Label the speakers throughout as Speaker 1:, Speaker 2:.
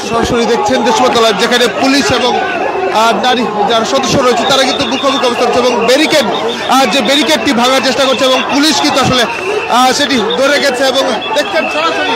Speaker 1: সরাসরি দেখছেন দেশবতলায়, যেখানে পুলিশ এবং নারী যারা সদস্য রয়েছে তারা কিন্তু মুখোমুখি অবস্থান করছে এবং যে ব্যারিকেডটি ভাঙার চেষ্টা করছে এবং পুলিশ কিন্তু আসলে সেটি ধরে গেছে এবং দেখছেন সরাসরি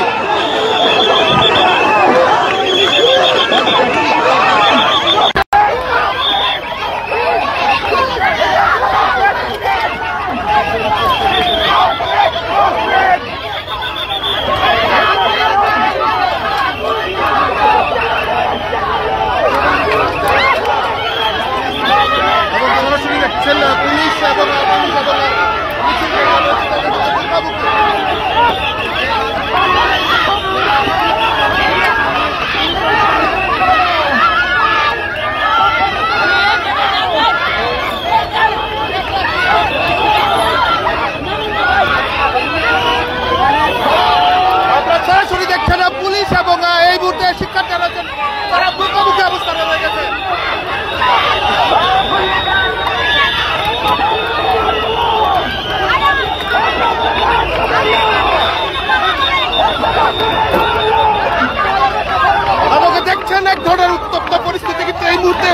Speaker 1: এক ধরনের উত্তপ্ত পরিস্থিতি কিন্তু এই মুহূর্তে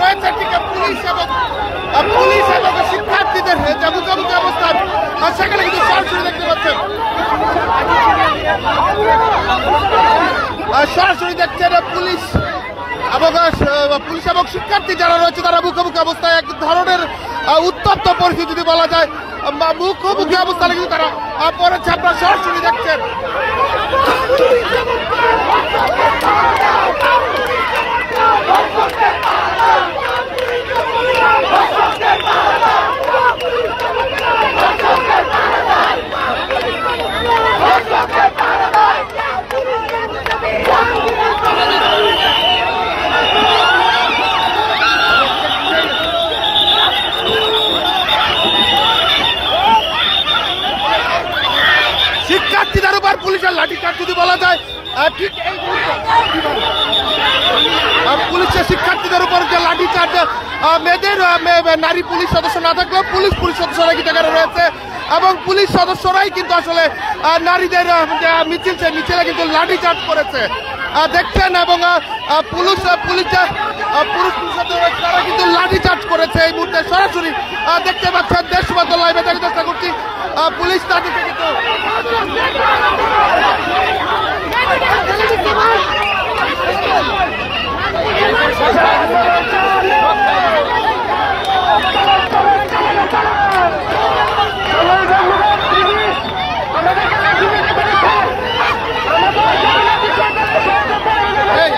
Speaker 1: রয়েছে। পুলিশ এবং শিক্ষার্থীদের যে মুখোমুখি অবস্থান সেখানে কিন্তু সরাসরি দেখতে পাচ্ছেন, সরাসরি দেখছেন পুলিশ এবং শিক্ষার্থী যারা রয়েছে তারা মুখোমুখি অবস্থায় এক ধরনের উত্তপ্ত পরিস্থিতি যদি বলা যায়, মুখোমুখি অবস্থানে কিন্তু তারা পড়েছে। আপনারা সরাসরি দেখছেন শিক্ষার্থীদের উপর পুলিশের লাঠিচার্জ যদি বলা যায়, ঠিক এই পুলিশের শিক্ষার্থীদের উপর যে লাঠিচার্জ, মেয়েদের নারী পুলিশ সদস্য না থাকলেও পুলিশ সদস্যরা কিন্তু এখানে রয়েছে এবং পুলিশ সদস্যরাই কিন্তু আসলে নারীদের মিছিলে কিন্তু লাঠিচার্জ করেছে দেখছেন এবং পুরুষ তারা কিন্তু লাঠিচার্জ করেছে এই মুহূর্তে সরাসরি দেখতে পাচ্ছেন। দেশবতলা লাইভে দেখার চেষ্টা করছি, পুলিশ তাদেরকে কিন্তু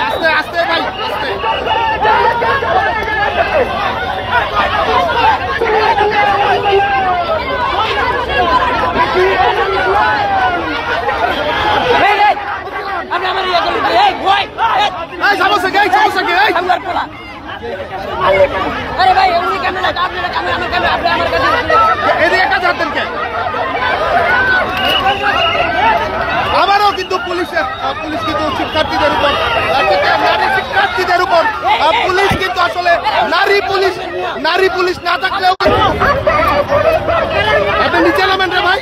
Speaker 1: আস্তে আস্তে ভাই আস্তে সমস্যা কে আরে ভাই উনি ক্যামেরা আপনারা ক্যামেরা আমার ক্যামেরা আপনি আমার কাছে এদিকে কাজ হাতেন কে আবারও কিন্তু পুলিশ কিন্তু শিক্ষার্থীদের উপর পুলিশ কিন্তু আসলে নারী পুলিশ না থাকলেও আপনি নিচে নামেন রে ভাই।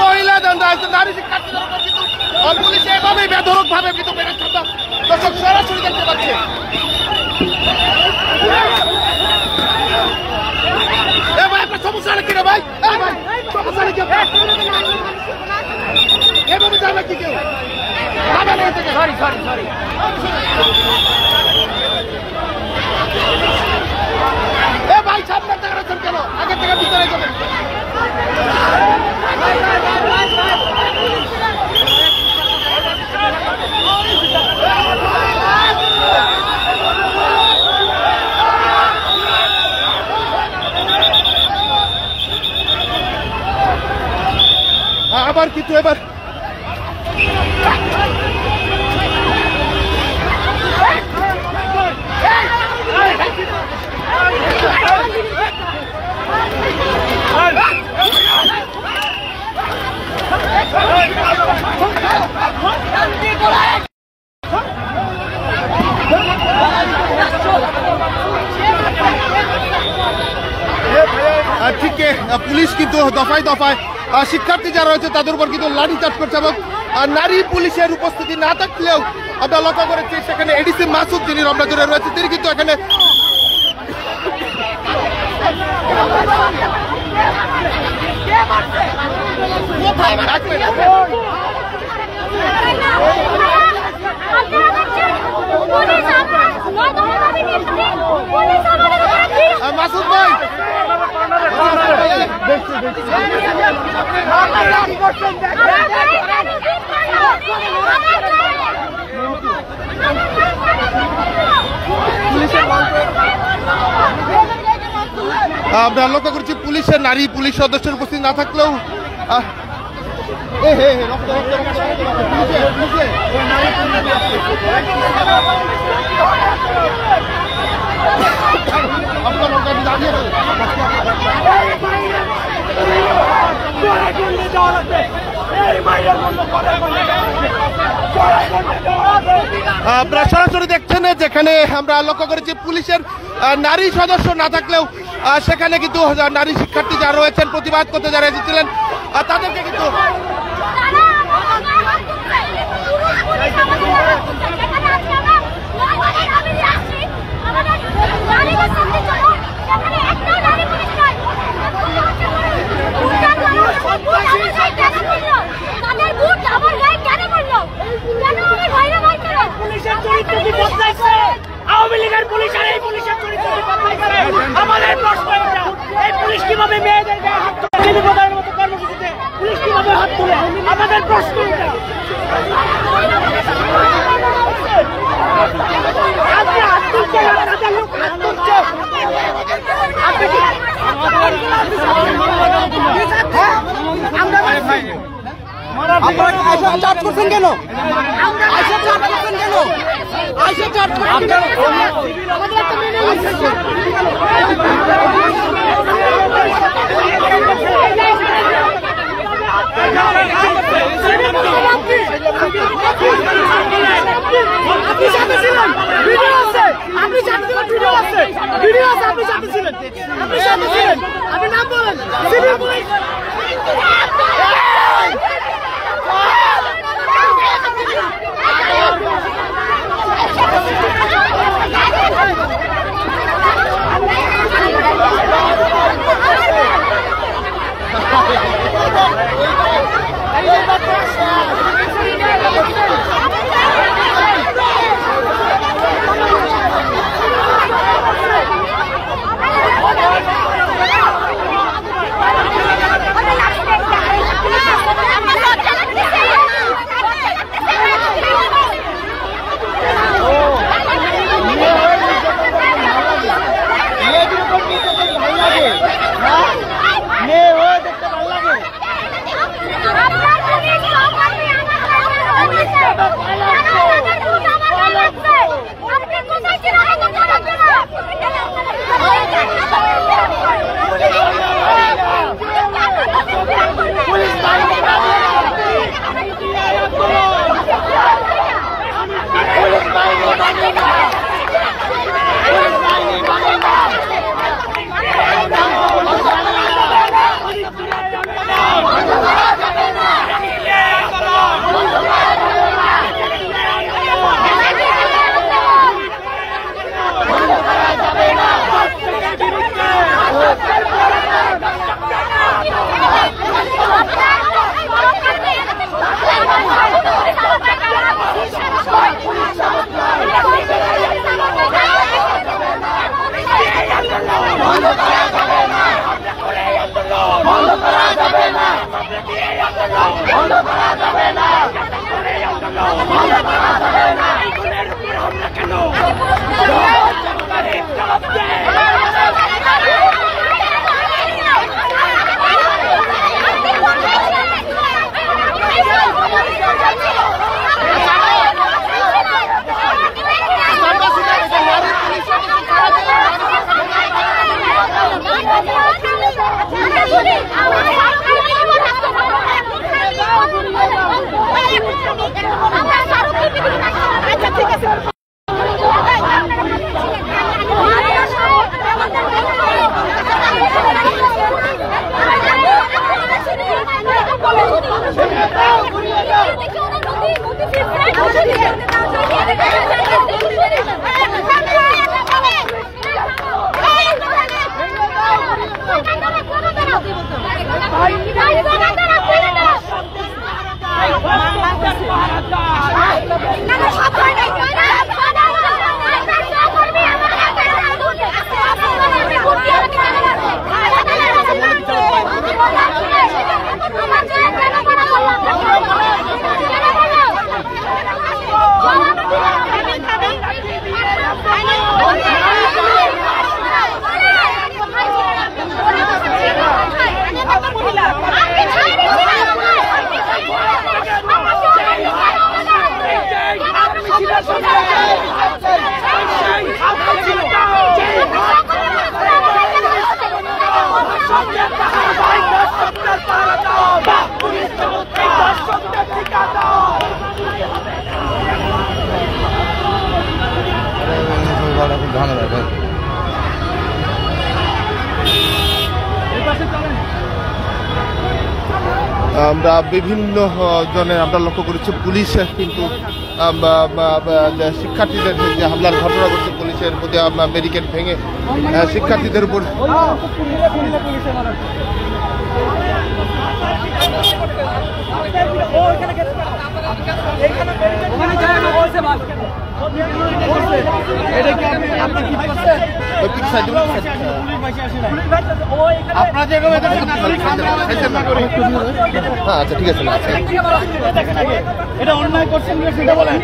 Speaker 1: মহিলা নারী শিক্ষার্থীদের উপর কিন্তু পুলিশ এভাবেই বেধড়ক ভাবে কিন্তু দর্শক সরাসরি দেখতে পাচ্ছে। সমস্যা নাকি রে ভাই, সমস্যা নাকি এভাবে যাবে কি কেউ সরি ভাই সামনে থেকে রয়েছেন কেন, আগে থেকে ভিতরে যাবেন। আবার কিন্তু এবার পুলিশ কিন্তু দফায় দফায় শিক্ষার্থী যারা রয়েছে তাদের উপর কিন্তু লাঠিচার্জ করছে এবং নারী পুলিশের উপস্থিতি না থাকলেও আমরা লক্ষ্য করেছি সেখানে এডিসি মাসুদ যিনি রমনা জুড়ে রয়েছে তিনি কিন্তু এখানে মাসুদ ভাই আমরা লক্ষ্য করছি পুলিশের নারী পুলিশ সদস্যের উপস্থিত না থাকলেও আপনারা সরাসরি দেখছেন যেখানে আমরা লক্ষ্য করেছি পুলিশের নারী সদস্য না থাকলেও সেখানে কিন্তু নারী শিক্ষার্থী যারা রয়েছেন প্রতিবাদ করতে যারা এসেছিলেন তাদেরকে কিন্তু
Speaker 2: আওয়ামী লীগের পুলিশ আর এই পুলিশের চরিত্র আমাদের প্রশ্ন এটা, এই পুলিশ কিভাবে মেয়েদের গায়ে হাত তুলে প্রধানের মতো কর্মসূচিতে পুলিশ কিভাবে হাত তুলে আমাদের প্রশ্ন এটা। আপনি হাত তুলছেন, আপনাদের লোক হাত তুলছে, আপনি কি আপনারা চার্জ করছেন কেন? আইসা চার্জ করছেন কেন? আইসা চার্জ করছেন কেন? আমাদের একটা মেনে আপনি সাথে ছিলেন, ভিডিও আছে, আপনি সাথে ছিলেন, ভিডিও আছে, ভিডিও আছে, আপনি সাথে ছিলেন, আপনি সাথে ছিলেন, আপনি নাম বলেন সিভিল পুলিশ।
Speaker 1: আমরা বিভিন্ন জনের আমরা লক্ষ্য করেছি পুলিশ কিন্তু শিক্ষার্থীদের যে হামলার ঘটনা ঘটছে পুলিশের প্রতি ব্যারিকেড ভেঙে শিক্ষার্থীদের উপর আচ্ছা ঠিক আছে
Speaker 2: এটা অন্যায় করছেন সেটা বলেন,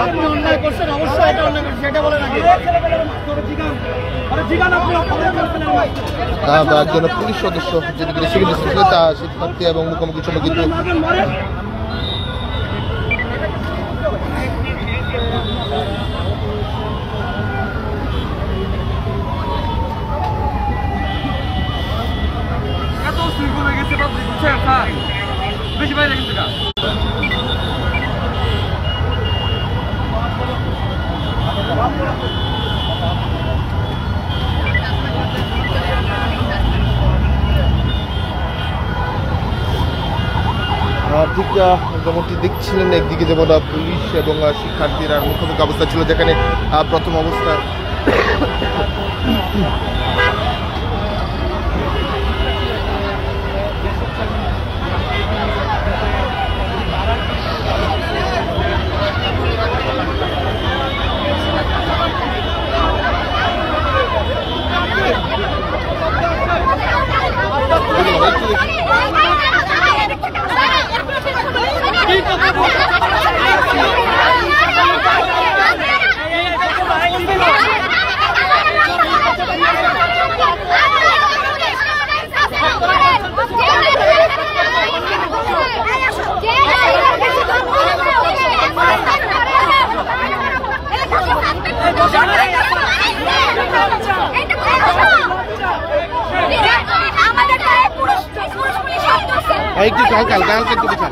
Speaker 2: আপনি অন্যায় করছেন অবশ্যই এটা অন্যায় করছেন সেটা বলেন আগে।
Speaker 1: একজন পুলিশ সদস্য যিনি সিভিল তা শিক্ষার্থী এবং মুখোমুখি সময় কিন্তু
Speaker 3: বেশি বাইরে কিন্তু
Speaker 1: ঠিক যেমনটি দেখছিলেন একদিকে যেমন পুলিশ এবং শিক্ষার্থীরা মুখোমুখি অবস্থা ছিল যেখানে প্রথম অবস্থায় একটু কালকাল একটু দেখান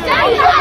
Speaker 4: Jai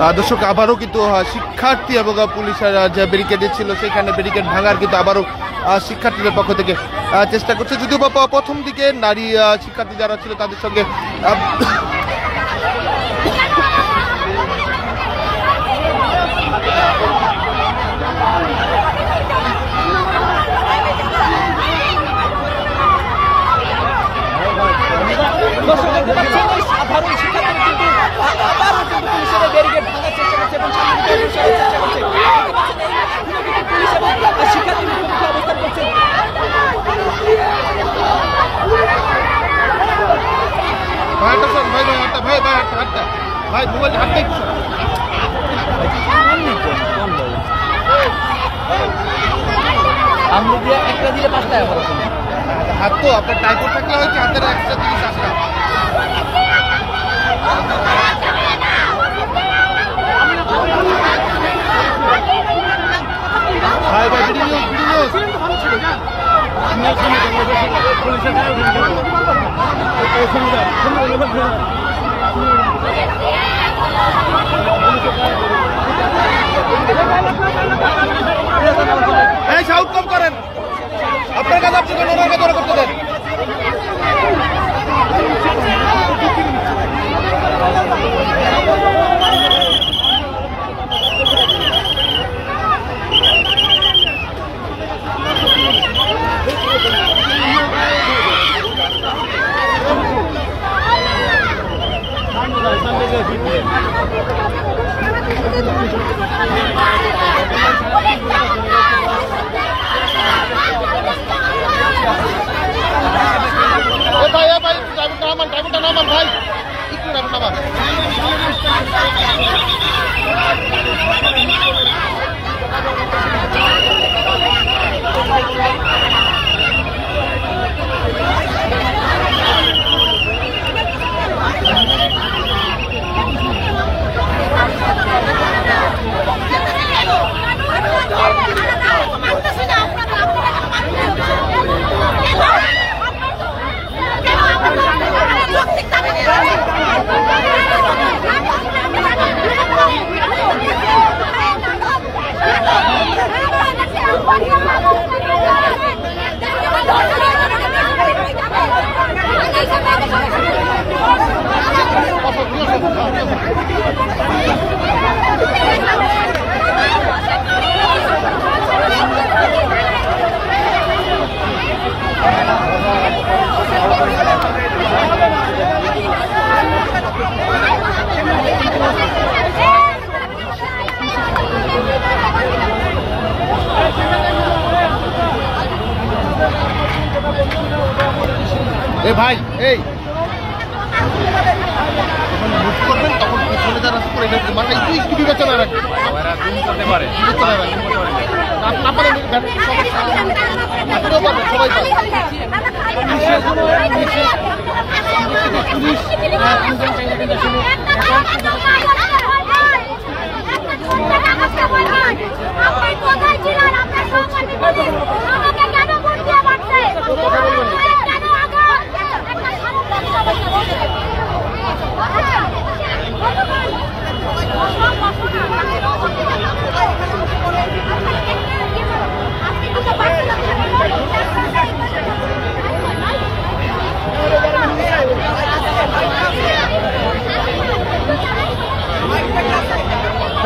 Speaker 1: দর্শক আবারও কিন্তু শিক্ষার্থী এবং পুলিশের যে ব্যারিকেড ছিল সেখানে ব্যারিকেড ভাঙার কিন্তু আবারও শিক্ষার্থীদের পক্ষ থেকে চেষ্টা করছে, যদিও বা প্রথম দিকে নারী শিক্ষার্থী যারা ছিল তাদের সঙ্গে
Speaker 2: সাধারণ শিক্ষার্থীরা কিন্তু আবারও কিন্তু পুলিশের ব্যারিকেড ভাঙার চেষ্টা করছে এবং সামনে চেষ্টা করছে। পুলিশ এবং শিক্ষার্থীদের মুখোমুখি অবস্থান করছে।
Speaker 1: ভাই মোবাইল হাত
Speaker 2: আমি দিয়ে একটা দিলে 5 টাকা খরচ হবে।
Speaker 1: হাত তো আপনার টাইপোড থাকলে হচ্ছে হাতের এক্সট্রা 30 আসবে। ভাই ভাই ভিডিও এই সাউন্ড কম করেন, আপনার কাছে আপনি ওনার কাছে ওরা করতে দেন। ড্রাইভারটা নামান ভাই, একটু ড্রাইভার নামান। এ ভাই এই মুভ করবেন তখন পিছনে যারা আছে করে এটা মাথা একটু স্পিডে চলে রাখবেন, ওরা জুম করতে পারে, চলে রাখবেন না পারে আপনিও পারবেন, সবাই পারবে।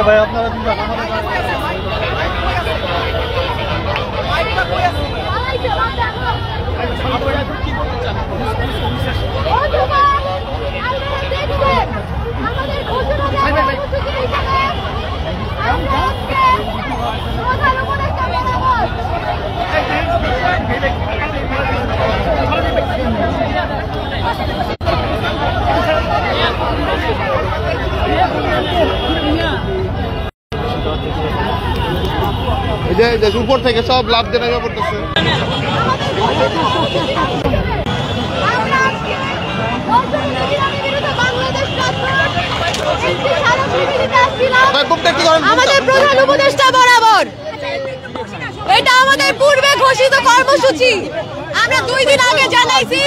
Speaker 1: ভাই আপনারা উপর থেকে সব লাভ দিয়ে নেমে পড়তেছে।
Speaker 4: আমাদের প্রধান উপদেষ্টা বরাবর এটা আমাদের পূর্বে ঘোষিত কর্মসূচি, আমরা 2 দিন আগে জানাইছি,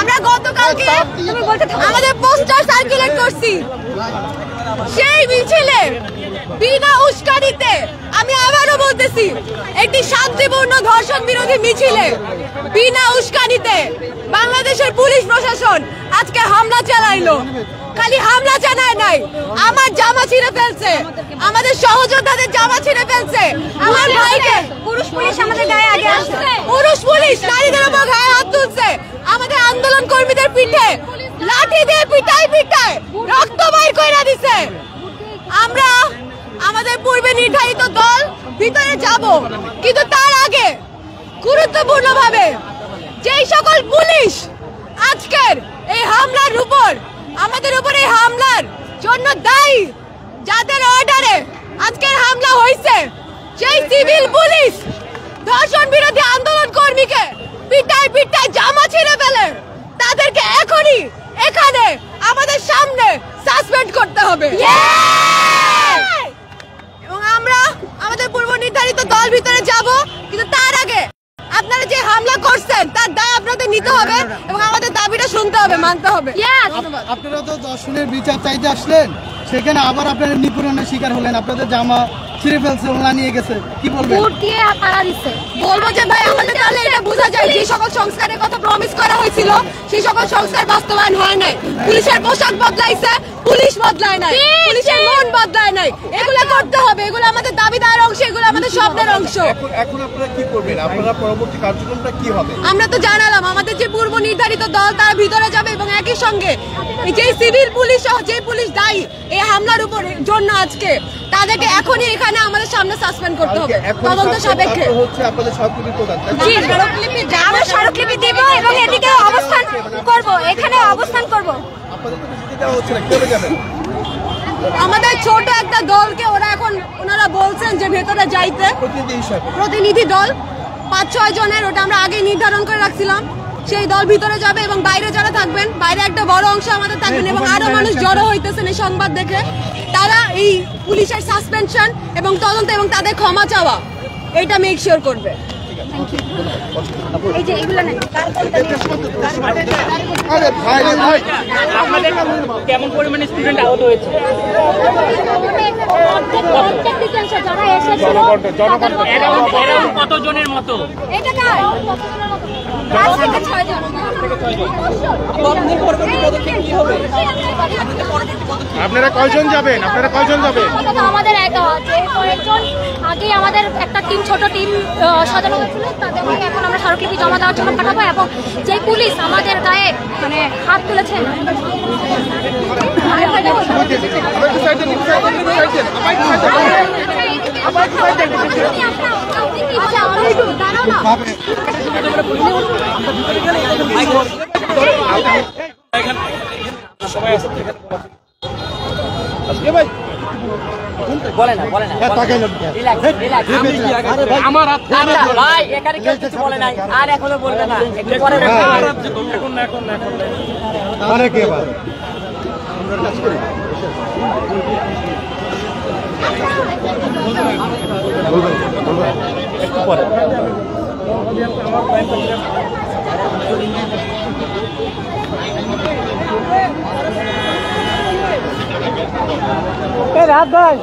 Speaker 4: আমরা গতকালকে আমাদের পোস্টার সার্কুলেট করছি। সেই মিছিলে বিনা উস্কানিতে, আমি আবারও বলতেছি, একটি শান্তিপূর্ণ ধর্ষণ বিরোধী মিছিলে বিনা উস্কানিতে বাংলাদেশের পুলিশ প্রশাসন আজকে হামলা চালাইলো। খালি হামলা চালায় নাই, আমার জামা ছিঁড়ে ফেলছে, আমাদের সহযোদ্ধাদের জামা ছিঁড়ে ফেলছে, আমার ভাইকে পুরুষ পুলিশ আমাদের গায়ে আগে আসছে, পুরুষ পুলিশ নারীদের উপর গায়ে হাত তুলছে, আমাদের আন্দোলন কর্মীদের পিঠে লাঠি দিয়ে পিটাই পিটাই রক্ত বাইর কইরা দিছে। আমরা আমাদের পূর্বে নির্ধারিত দল ভিতরে যাব, কিন্তু তার আগে গুরুত্বপূর্ণভাবে যেই সকল পুলিশ আজকের এই হামলার উপর, আমাদের উপর এই হামলার জন্য দায়ী, যাদের অর্ডারে আজকের হামলা হয়েছে, সেই সিভিল পুলিশ ধর্ষণ বিরোধী আন্দোলন কর্মীকে পিটাই পিটাই জামা ছিঁড়ে ফেলে, তাদেরকে এখনই এখানে আমাদের সামনে সাসপেন্ড করতে হবে। এবং আমরা আমাদের পূর্ব নির্ধারিত দল ভিতরে যাব, কিন্তু তার আগে আপনারা যে হামলা করছেন তার দায় আপনাদের নিতে হবে এবং আমাদের দাবিটা শুনতে হবে, মানতে হবে।
Speaker 5: আপনারা তো দর্শনের বিচার চাইতে আসলেন, সেখানে আবার আপনারা নিপীড়নের শিকার হলেন, আপনাদের জামা ছিঁড়ে ফেলছে, ওলা নিয়ে গেছে, কি বলবেন?
Speaker 4: বলবো যে ভাই, আমাদের তাহলে এটা বোঝা যায় যে সকল সংস্কারের কথা প্রমিস করা হয়েছিল সেই সকল সংস্কার বাস্তবায়ন হয় নাই। পুলিশের পোশাক বদলাইছে, পুলিশ বদলায় নাই, পুলিশের মন বদলায় নাই। এগুলো করতে হবে, এগুলো আমাদের দাবিদার অংশ, এগুলো আমাদের স্বপ্নের অংশ।
Speaker 1: এখন আপনারা কি করবেন? আপনারা পরবর্তী কার্যক্রমটা কি হবে?
Speaker 4: আমরা তো জানালাম আমাদের যে পূর্ব নির্ধারিত দল তারা ভিতরে যাবে এবং একই সঙ্গে যে সিভিল পুলিশ সহ যে পুলিশ দায়ী এই হামলার উপর জন্য আজকে, তাদেরকে এখনই এখানে আমাদের সামনে সাসপেন্ড করতে হবে তদন্ত সাপেক্ষে।
Speaker 1: আপনাদের স্মারকলিপি প্রদান,
Speaker 4: আমরা স্মারকলিপি দেব এবং এদিকে অবস্থান করব, এখানে অবস্থান করব। আমাদের ছোট একটা দলকে ওনারা বলছেন যে ভেতরে যাইতে, প্রতিনিধি দল 5-6 জনের, ওটা আমরা আগে নির্ধারণ করে রাখছিলাম। সেই দল ভিতরে যাবে এবং বাইরে যারা থাকবেন, বাইরে একটা বড় অংশ আমাদের থাকবেন এবং আরো মানুষ জড়ো হইতেছেন এই সংবাদ দেখে, তারা এই পুলিশের সাসপেনশন এবং তদন্ত এবং তাদের ক্ষমা চাওয়া এটা মেক শিওর করবে।
Speaker 2: কেমন পরিমাণে স্টুডেন্ট আহত হয়েছে? কতজনের মতো?
Speaker 1: আপনারা কয়জন যাবেন?
Speaker 6: আমাদের আগে আমাদের একটা টিম, ছোট টিম সাজানো হয়েছিল, তাদের মধ্যে এখন আমরা স্মারকলিপি জমা দেওয়ার জন্য পাঠাবো এবং যে পুলিশ আমাদের গায়ে মানে হাত তুলেছেন
Speaker 2: বলে না আমার ভাই এখানে কেউ কিছু বলে নাই, আর এখনো বলবে না, একটু পরে একটু পরে রাত ভাই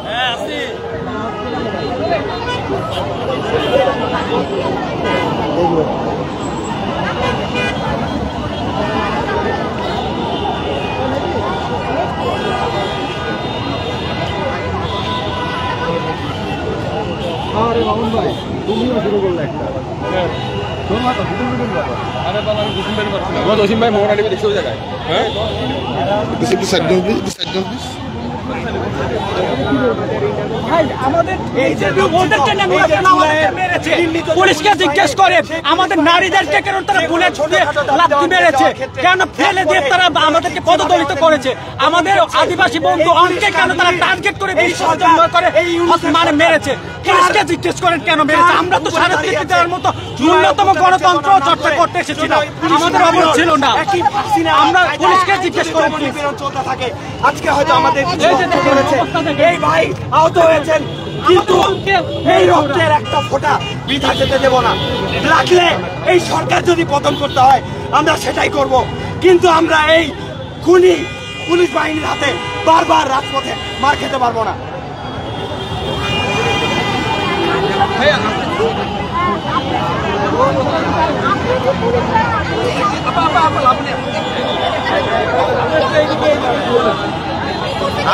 Speaker 5: আরে মামুন ভাই, তুমিও শুরু করলে একটা। আরে বাবা, আমি বুঝতে পারছি না। জসিম ভাই মোহন আলী দেখছো জায়গায়, হ্যাঁ?
Speaker 2: পুলিশকে জিজ্ঞেস করে আমাদের নারীদেরকে কেন তারা বুলেট দিয়ে লাথি মেরেছে, কেন ফেলে দিয়ে তারা আমাদেরকে পদদলিত করেছে, আমাদের আদিবাসী বন্ধু অনেকে কেন তারা টার্গেট করে মানে মেরেছে, পুলিশকে জিজ্ঞেস করেন কেন মেরেছে। আমরা তো সাংস্কৃতিক দেওয়ার মতো ন্যূনতম গণতন্ত্র চর্চা করতে এসেছিলাম, আমাদের অবরোধ ছিল না, আমরা পুলিশকে জিজ্ঞেস করেন চলতে থাকে। আজকে হয়তো আমাদের এই ভাই আহত হয়েছেন, কিন্তু এই রক্তের একটা ফোঁটা বৃথা যেতে দেব না। রাখলে এই সরকার যদি পতন করতে হয় আমরা সেটাই করব, কিন্তু আমরা এই খুনি পুলিশ বাহিনীর হাতে
Speaker 7: বারবার রাজপথে মার খেতে পারবো না।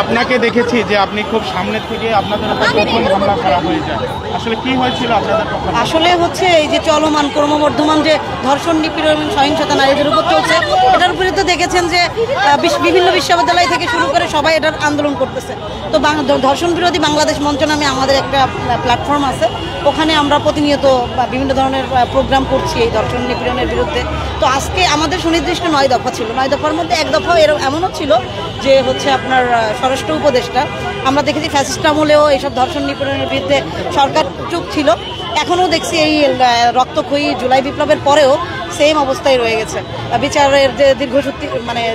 Speaker 8: আপনাকে দেখেছি যে আপনি খুব সামনে থেকে আপনাদের উপর গোপন হামলা করা হয়ে যায়, আসলে কি হয়েছিল আপনাদের পক্ষে?
Speaker 9: আসলে হচ্ছে এই যে চলমান ক্রমবর্ধমান যে ধর্ষণ, নিপীড়ন এবং সহিংসতা নারীদের উপর চলছে, এটার উপরে তো দেখেছেন যে বিভিন্ন বিশ্ববিদ্যালয় থেকে শুরু করে সবাই এটার আন্দোলন করতেছে। তো ধর্ষণ বিরোধী বাংলাদেশ মঞ্চ নামে আমাদের একটা প্ল্যাটফর্ম আছে, ওখানে আমরা প্রতিনিয়ত বিভিন্ন ধরনের প্রোগ্রাম করছি এই ধর্ষণ নিপীড়নের বিরুদ্ধে। তো আজকে আমাদের সুনির্দিষ্ট 9 দফা ছিল, 9 দফার মধ্যে এক দফা এমনও ছিল যে হচ্ছে আপনার স্বরাষ্ট্র উপদেষ্টা, আমরা দেখেছি ফ্যাসিস্ট আমলেও এইসব ধর্ষণ নিপীড়নের বিরুদ্ধে সরকার চুপ ছিল, এখনও দেখছি এই রক্তক্ষয়ী জুলাই বিপ্লবের পরেও সেম অবস্থায় রয়ে গেছে। বিচারের যে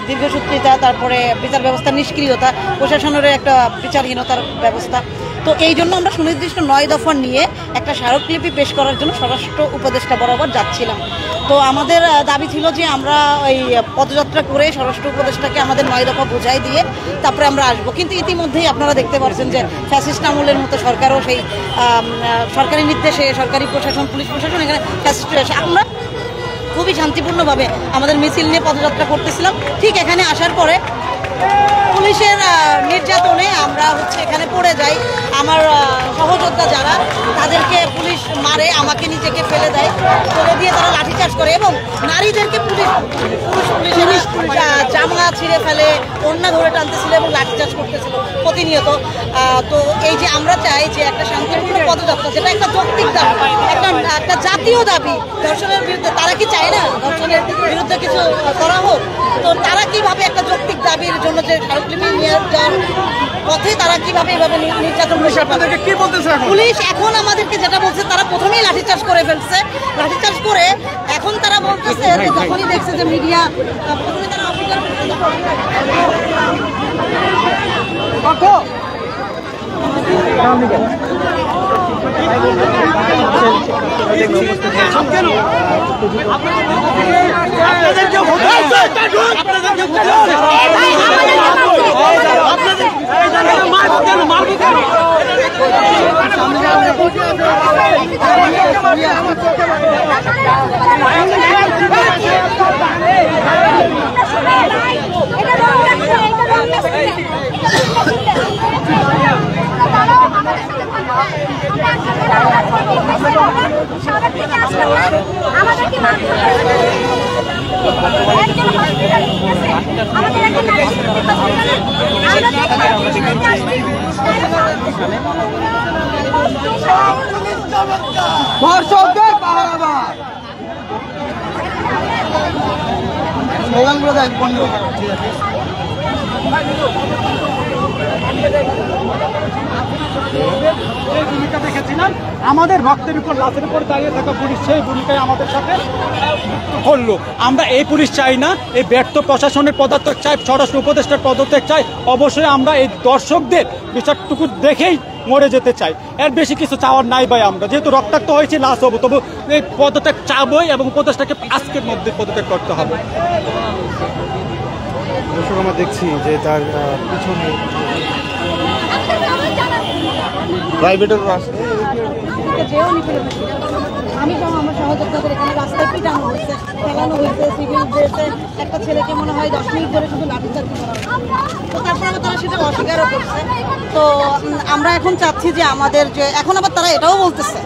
Speaker 9: দীর্ঘসূত্রিতা, তারপরে বিচার ব্যবস্থার নিষ্ক্রিয়তা, প্রশাসনের একটা বিচারহীনতার ব্যবস্থা। তো এই জন্য আমরা সুনির্দিষ্ট 9 দফা নিয়ে একটা স্মারকলিপি পেশ করার জন্য স্বরাষ্ট্র উপদেষ্টা বরাবর যাচ্ছিলাম। তো আমাদের দাবি ছিল যে আমরা ওই পদযাত্রা করে স্বরাষ্ট্র উপদেষ্টাকে আমাদের 9 দফা বোঝাই দিয়ে তারপরে আমরা আসবো। কিন্তু ইতিমধ্যেই আপনারা দেখতে পাচ্ছেন যে ফ্যাসিস্ট আমলের মতো সরকারও সেই সরকারি নির্দেশে সরকারি প্রশাসন, পুলিশ প্রশাসন এখানে ফ্যাসিস্ট এসে আমরা খুবই শান্তিপূর্ণভাবে আমাদের মিছিল নিয়ে পদযাত্রা করতেছিলাম। ঠিক এখানে আসার পরে পুলিশের নির্যাতনে আমরা হচ্ছে এখানে পড়ে যাই। আমার সহযোদ্ধা যারা, তাদেরকে পুলিশ মারে, আমাকে নিজেকে ফেলে দেয়, ফেলে দিয়ে তারা লাঠিচার্জ করে এবং নারীদেরকে পুলিশের জামা ছিঁড়ে ফেলে, ওড়না ধরে টানতেছিল এবং লাঠিচার্জ করতেছিল প্রতিনিয়ত। তো এই যে আমরা চাই যে একটা শান্তিপূর্ণ পদযাত্রা, যেটা একটা যৌক্তিক দাবি, একটা জাতীয় দাবি ধর্ষণের বিরুদ্ধে, তারা কি চায় না ধর্ষণের বিরুদ্ধে কিছু করা হোক? তো তারা কিভাবে একটা যৌক্তিক দাবির জন্য যে স্মারকলিপি নিয়ে যাওয়ার পথে তারা কিভাবে এভাবে নির্যাতন
Speaker 1: কি বলতেছে
Speaker 9: পুলিশ? এখন আমাদেরকে যেটা বলছে, তারা প্রথমেই লাঠিচার্জ করে ফেলছে, লাঠিচার্জ করে এখন তারা বলতেছে যখনই দেখছে যে মিডিয়া, প্রথমে তারা
Speaker 5: ধর্ষকদের পাহারাদার স্লোগানগুলো দেখ বন্ধ।
Speaker 2: ভূমিকা দেখেছিলাম, আমাদের ভক্তের উপর লাশের উপর দাঁড়িয়ে থাকা পুলিশ সেই ভূমিকায় আমাদের সাথে করলো। আমরা এই পুলিশ চাই না, এই ব্যর্থ প্রশাসনের পদত্যাগ চাই, স্বরাষ্ট্র উপদেষ্টার পদত্যাগ চাই। অবশ্যই আমরা এই দর্শকদের বিচারটুকু দেখেই মরে যেতে চাই, এর বেশি কিছু চাওয়ার নাই ভাই। আমরা যেহেতু রক্তাক্ত হয়েছে, লাশ হবো, তবু এই পদত্যাগ চাবই এবং উপদেষ্টাকে আজকের মধ্যে পদত্যাগ করতে হবে।
Speaker 8: দর্শক আমরা দেখছি যে তার পিছনে প্রাইভেটের
Speaker 9: আমি সহ আমার সহযোদ্ধাদের এখানে রাস্তায় পিটানো হয়েছে, ফেলানো হয়েছে, সিভিল ড্রেসে একটা ছেলেকে মনে হয় 10 মিনিট ধরে শুধু লাঠিচার্জ করা হয়েছে। তো তারপরে আবার তারা সেটা অস্বীকারও করছে। তো আমরা এখন চাচ্ছি যে আমাদের যে এখন আবার তারা এটাও বলতেছে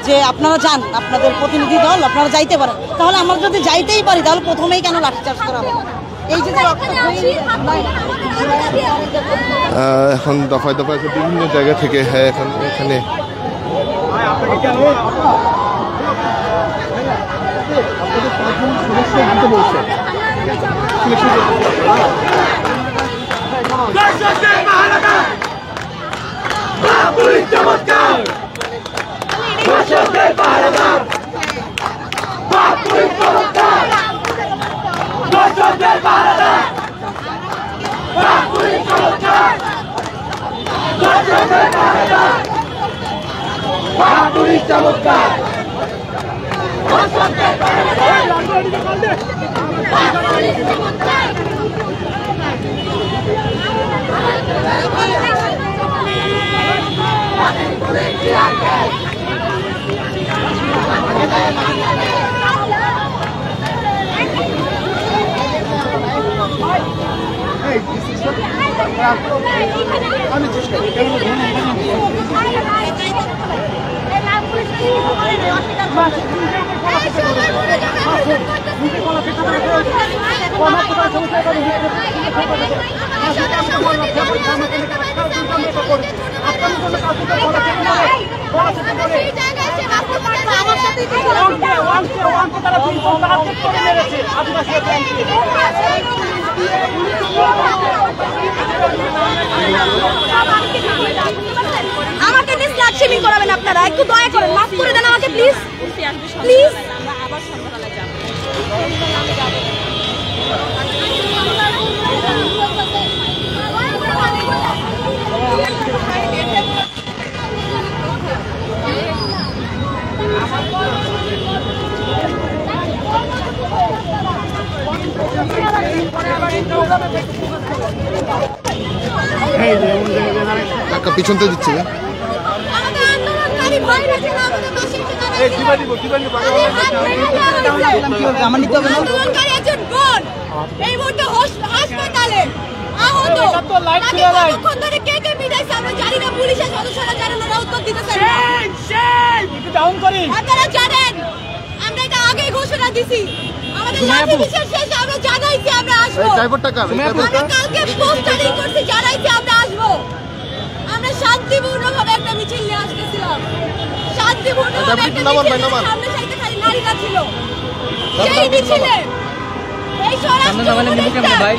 Speaker 9: যে আপনারা যান, আপনাদের প্রতিনিধি দল, আপনারা যাইতে পারেন। তাহলে আমরা যদি যাইতেই পারি তাহলে প্রথমেই কেন লাঠিচার্জ করা হবে? এই যে
Speaker 1: এখন দফায় দফায় বিভিন্ন জায়গা থেকে এখন এখানে
Speaker 6: চমৎকার
Speaker 4: আমাকে নিয়ে স্ল্যাট শেমিং করাবেন আপনারা, একটু দয়া করেন, মাফ করে দেন আমাকে প্লিজ প্লিজ। আবার সন্ধ্যাবেলা যাব।
Speaker 1: পিছনতে দিচ্ছে
Speaker 4: এই মুহূর্তে হাসপাতালে আহত, জানি না পুলিশের সদস্যরা জানেন, ওরা উত্তর দিতেছেন। আপনারা জানেন আমরা এটা আগে ঘোষণা দিছি, আমাদের লাঠি বিচার শেষে আমরা জানাইছি আমরা আসবো। আমরা কালকে পোস্টারিং করছি, জানাইছি আমরা আসবো। আমরা শান্তিপূর্ণভাবে একটা মিছিল নিয়ে আসতেছিলাম, শান্তিপূর্ণভাবে একটা মিছিল, সামনে সাইডে খালি নারীরা ছিল সেই মিছিলে। এই স্বরাষ্ট্র ভাই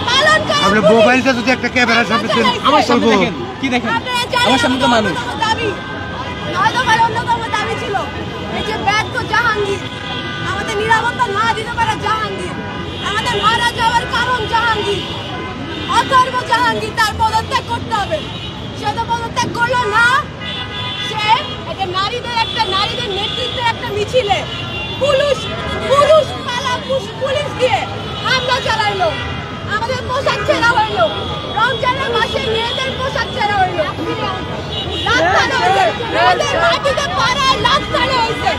Speaker 4: পালন করে আপনি মোবাইলটা যদি একটা ক্যামেরার সামনে দেন, আমার সামনে দেখেন, কি দেখেন আমার সামনে তো মানুষ। দাবি নয়দফার অন্যতম দাবি ছিল এই যে ব্যর্থ জাহাঙ্গীর, আমাদের নিরাপত্তা না দিতে পারে জাহাঙ্গীর, আমাদের মারা যাওয়ার কারণ জাহাঙ্গীর, অথর্ব জাহাঙ্গীর, তার পদত্যাগ করতে হবে। সে তো পদত্যাগ করলো না, সে একটা নারীদের নেতৃত্বে একটা মিছিলে পুলিশ দিয়ে হামলা চালাইলো, আমাদের পোশাক ছেঁড়া হইলো, রমজানের মাসে মেয়েদের পোশাক ছেঁড়া হইলো, মাটিতে পাড়ায় লাথি হয়েছে,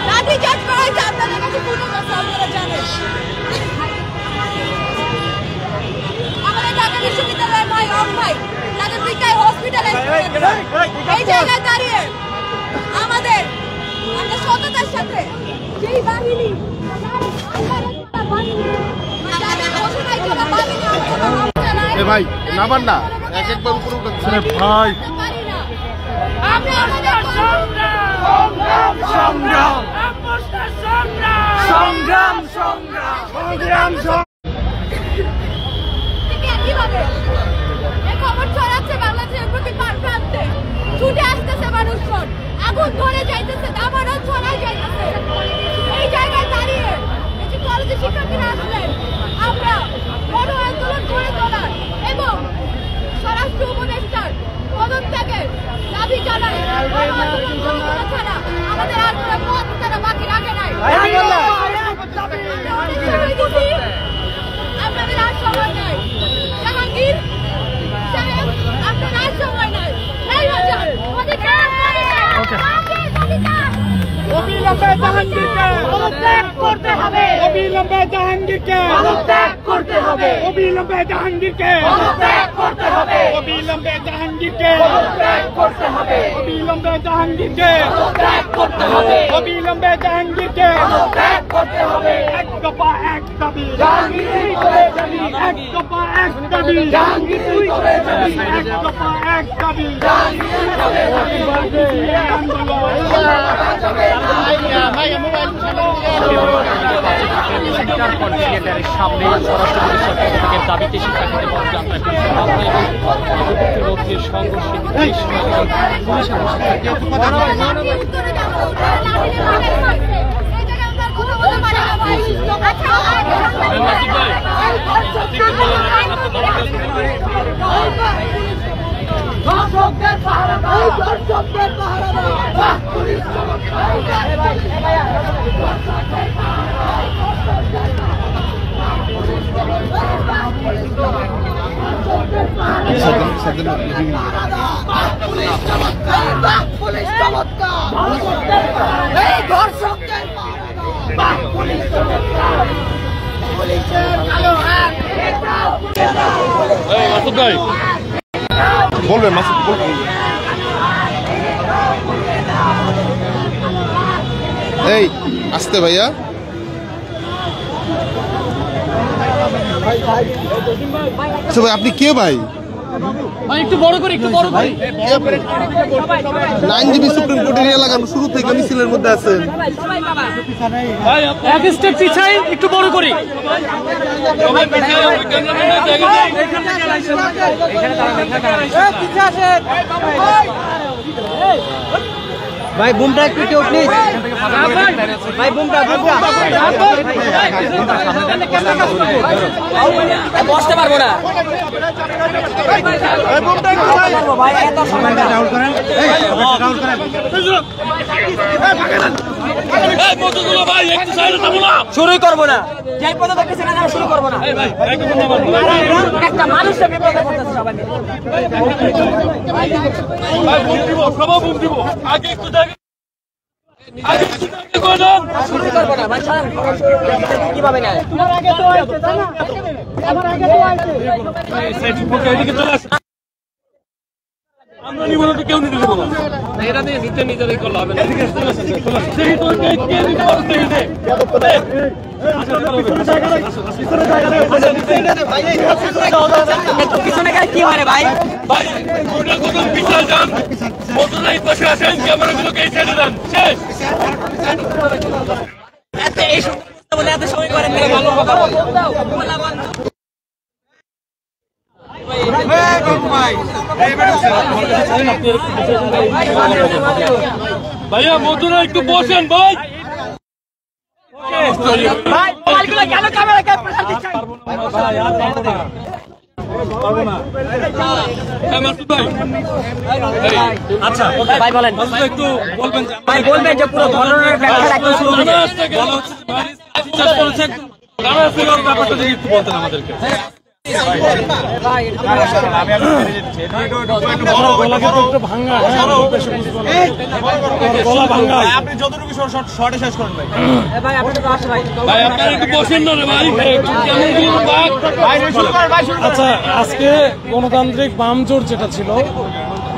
Speaker 4: লাঠি চার্জ করা হয়েছে। আপনাদের কাছে ফুটেজ আছে, আপনারা জানেন। আমাদের ঢাকা বিশ্ববিদ্যালয়ের ভাই ভাই তাদের বিকায় হসপিটালে এই জায়গায় দাঁড়িয়ে আমরা সততার সাথে যেই বাহিনী
Speaker 1: ভাই নামান না, এক একবার উপরে উঠেছে ভাই।
Speaker 4: খবর ছড়াচ্ছে বাংলাদেশের প্রতি প্রান্তে, ছুটে আসতেছে মানুষজন, আগুন ধরে যাইতেছে, দাবানল ছড়াই যাইতেছে। এই জায়গায় দাঁড়িয়ে এই যে কলেজের শিক্ষার্থীরা আসলেন, আমরা গণ আন্দোলন করে তোলার এবং স্বরাষ্ট্র উপদেষ্টার পদত্যাগের দাবি জানাই। গণ আন্দোলন করে তোলা ছাড়া আমাদের আর কোনো পথ তারা বাকি রাখে নাই। আপনাদের আর সময় নাই, জাহাঙ্গীর সাহেব আপনার আর সময় নাই।
Speaker 2: অবিলম্বে জাহাঙ্গীরকে পদত্যাগ করতে হবে, অবিলম্বে জাহাঙ্গীরকে পদত্যাগ করতে হবে, অবিলম্বে জাহাঙ্গীরকে পদত্যাগ করতে হবে, অবিলম্বে জাহাঙ্গীরকে পদত্যাগ করতে হবে, অবিলম্বে জাহাঙ্গীরকে পদত্যাগ করতে হবে, অবিলম্বে জাহাঙ্গীরকে পদত্যাগ করতে হবে। এক দফা এক দাবি জাহাঙ্গীর করে যাবি, এক দফা এক দাবি জাহাঙ্গীর করে যাবি, এক দফা এক দাবি জাহাঙ্গীর করে যাবি।
Speaker 10: থিয়েটারের সামনে স্বরাষ্ট্র পরিষদের দাবিতে শিক্ষার্থীদের পদযাত্রা মধ্যে সংঘর্ষের
Speaker 2: দর্শকদের পাহারা দাও, দর্শকদের পাহারা দাও, পুলিশ দর্শকদের পাহারা
Speaker 1: বলবেন মাসুদ বলবেন। এই আসতে ভাইয়া, আচ্ছা ভাই আপনি কে ভাই?
Speaker 2: একটু বড় করে, একটু বড় করে।
Speaker 1: আইনজীবী সুপ্রিম কোর্টের এলাকার শুরু থেকে মিছিলের মধ্যে আছেন।
Speaker 2: এক স্টেপ পিছাই, একটু বড় করে।
Speaker 5: ভাই বুমটা একটু কেউ প্লিজ, ভাই বুমটা
Speaker 2: বসতে পারবো না।
Speaker 5: শুরুই করবো না, যাই পথে থাকতেছে না শুরু করবো না। একটা মানুষের বিপদে পড়তেছে সবাই। শুরু করবো না ভাই, কিভাবে নেয়?
Speaker 2: আমরা নিব না তো কেউ নিতে দেবো না। এরা দিয়ে নিতে নিজেরাই করলে হবে না।
Speaker 5: পিছনে গেলে কি হয় রে ভাই? এত সময় করে
Speaker 2: ভাইয়া মধুরা একটু বসেন ভাই।
Speaker 5: কেন ক্যামেরা
Speaker 2: আচ্ছা
Speaker 5: ভাই বলেন,
Speaker 2: একটু বলবেন
Speaker 5: ভাই বলবেন যে পুরো ঘটনার ব্যাখ্যা একটু শুরু থেকে।
Speaker 2: ব্যাপারটা যদি একটু বলতেন আমাদেরকে।
Speaker 8: আপনি যতটুকু শর্টে শেষ করেন ভাই।
Speaker 2: ভাই আপনারা একটু বসেন না রে ভাই।
Speaker 11: আচ্ছা, আজকে গণতান্ত্রিক বাম জোট যেটা ছিল,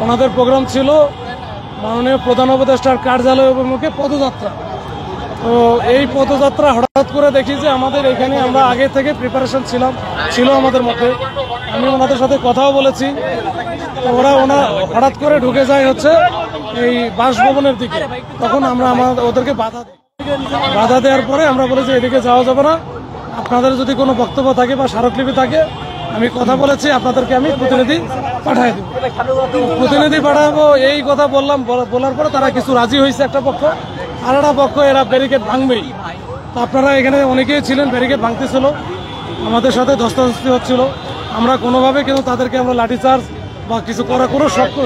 Speaker 11: ওনাদের প্রোগ্রাম ছিল মাননীয় প্রধান উপদেষ্টার কার্যালয় অভিমুখে পদযাত্রা। তো এই পদযাত্রা হঠাৎ করে দেখি যে আমাদের এখানে, আমরা আগে থেকে প্রিপারেশন ছিল আমাদের মধ্যে। আমি ওনাদের সাথে কথাও বলেছি। তো ওরা হঠাৎ করে ঢুকে যায় হচ্ছে এই বাসভবনের দিকে। তখন আমরা ওদেরকে বাধা দেওয়ার পরে আমরা বলি যে এদিকে যাওয়া যাবে না, আপনাদের যদি কোনো বক্তব্য থাকে বা স্মারকলিপি থাকে, আমি কথা বলেছি আপনাদেরকে আমি প্রতিনিধি পাঠাই দেব, প্রতিনিধি পাঠাবো, এই কথা বললাম। বলার পরে তারা কিছু রাজি হয়েছে একটা পক্ষ, আর একটা পক্ষ এরা ব্যারিকেড ভাঙবেই। তো আপনারা এখানে অনেকেই ছিলেন, ব্যারিকেড ভাঙতেছিল, আমাদের সাথে ধস্তাধস্তি হচ্ছিল। আমরা কোনোভাবে কিন্তু তাদেরকে আমরা লাঠিচার্জ বা কিছু করার কোনো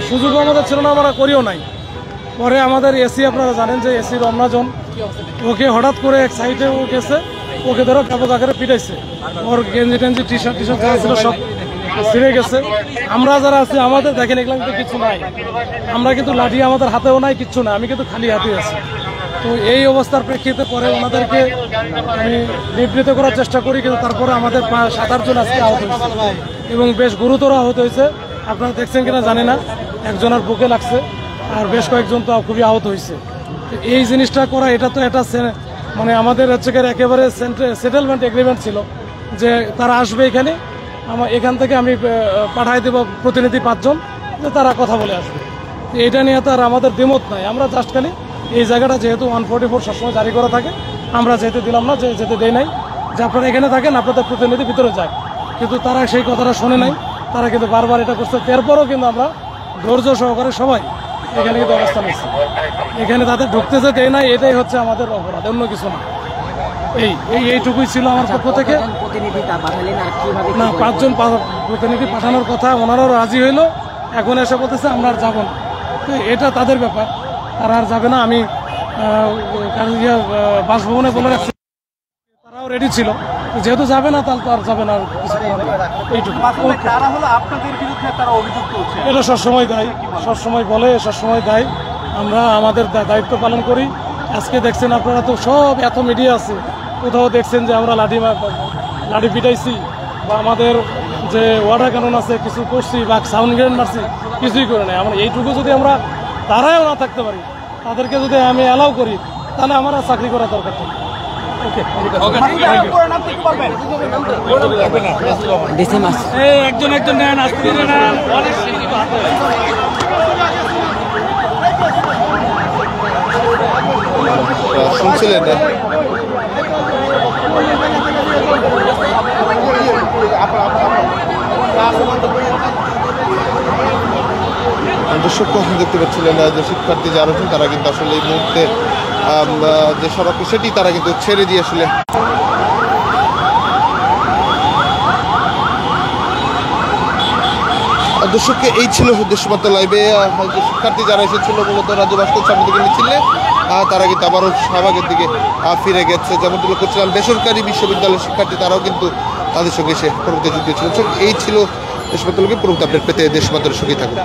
Speaker 11: সুযোগও আমাদের ছিল না, আমরা করিও নাই। পরে আমাদের এসি, আপনারা জানেন যে এসি রমনাজন, ওকে হঠাৎ করে এক সাইডে গেছে, ওকে ধরো ব্যাপক আকারে পিটাইছে। ওর গেঞ্জি টেঞ্জি টি শার্ট যা ছিল সব ছিঁড়ে গেছে। আমরা যারা আছি আমাদের দেখেন এগুলো কিন্তু কিছু নাই, আমরা কিন্তু লাঠি আমাদের হাতেও নাই, কিচ্ছু না, আমি কিন্তু খালি হাতে আছি। তো এই অবস্থার প্রেক্ষিতে পরে ওনাদেরকে আমি নিবৃত্ত করার চেষ্টা করি, কিন্তু তারপরে আমাদের 7-8 জন আজকে আহত হয়েছে এবং বেশ গুরুতর আহত হয়েছে। আপনারা দেখছেন কিনা জানি না, একজনের বুকে লাগছে আর বেশ কয়েকজন তো খুবই আহত হয়েছে। এই জিনিসটা করা, এটা তো এটা মানে আমাদের হচ্ছে একেবারে সেটেলমেন্ট এগ্রিমেন্ট ছিল যে তারা আসবে এখানে, এখান থেকে আমি পাঠাই দেব প্রতিনিধি 5 জন, যে তারা কথা বলে আসবে। এটা নিয়ে তো আর আমাদের দ্বিমত নাই। আমরা জাস্ট খালি এই জায়গাটা যেহেতু 144 সবসময় জারি করা থাকে, আমরা যেতে দিলাম না, যেতে দেই নাই, যে আপনারা এখানে থাকেন, আপনাদের প্রতিনিধি ভিতরে যায়। কিন্তু তারা সেই কথাটা শোনে নাই, তারা কিন্তু বারবার এটা করছে। এরপরও কিন্তু আমরা ধৈর্য সহকারে সবাই এখানে কিন্তু অবস্থান নিচ্ছি, এখানে তাদের ঢুকতেছে দেয় নাই, এটাই হচ্ছে আমাদের অপরাধ, অন্য কিছু না। এইটুকুই ছিল আমার পক্ষ থেকে। না, 5 জন প্রতিনিধি পাঠানোর কথা, ওনারাও রাজি হইলো, এখন এসে বলতেছে আমরা আর যাবো না। তো এটা তাদের ব্যাপার, তারা আর যাবে না। আমি বাসভবনে বলে রাখছি, তারাও রেডি ছিল, যেহেতু যাবে না তাহলে তো আর যাবে না, আর কিছু করার নেই। এইটুকু। ওকে।
Speaker 8: তারা হলো আপনাদের বিরুদ্ধে তারা অভিযোগ করছে।
Speaker 11: এটা সবসময় দেয়, সবসময় বলে, সবসময় দেয়। আমরা আমাদের দায়িত্ব পালন করি। আজকে দেখছেন আপনারা তো সব এত মিডিয়া আছে, কোথাও দেখছেন যে আমরা লাঠি পিটাইছি বা আমাদের যে ওয়াটার ক্যানন আছে কিছু করছি বা সাউন্ড গ্রেনেড মারছি, কিছুই করে নাই। আমরা এইটুকু যদি আমরা তারাও না থাকতে পারি, তাদেরকে যদি আমি অ্যালাউ করি, তাহলে আমার আর চাকরি করা দরকার নেই।
Speaker 2: একজন নেন, আজকে নেন।
Speaker 1: শুনছিলেন দর্শক দেখতে পাচ্ছিলেন যে শিক্ষার্থী যারা আছেন তারা কিন্তু আসলে এই মুহূর্তে যে সড়ক সেটি তারা কিন্তু ছেড়ে দিয়ে আসলে দর্শককে এই ছিল দেশমাতা লাইভে যে শিক্ষার্থী যারা এসেছিল মূলত রাজ্য ভাস্কর সামনে দিকে মিছিলে তারা কিন্তু আবারও শাহবাগের দিকে ফিরে গেছে। যেমনটি করছিলাম বেসরকারি বিশ্ববিদ্যালয়ের শিক্ষার্থী তারাও কিন্তু তাদের সঙ্গে এসে পরবর্তী যুক্ত ছিল। এই ছিল দেশমাতা লাইভে। পরবর্তী আপডেট পেতে দেশমাতার সঙ্গেই থাকুন।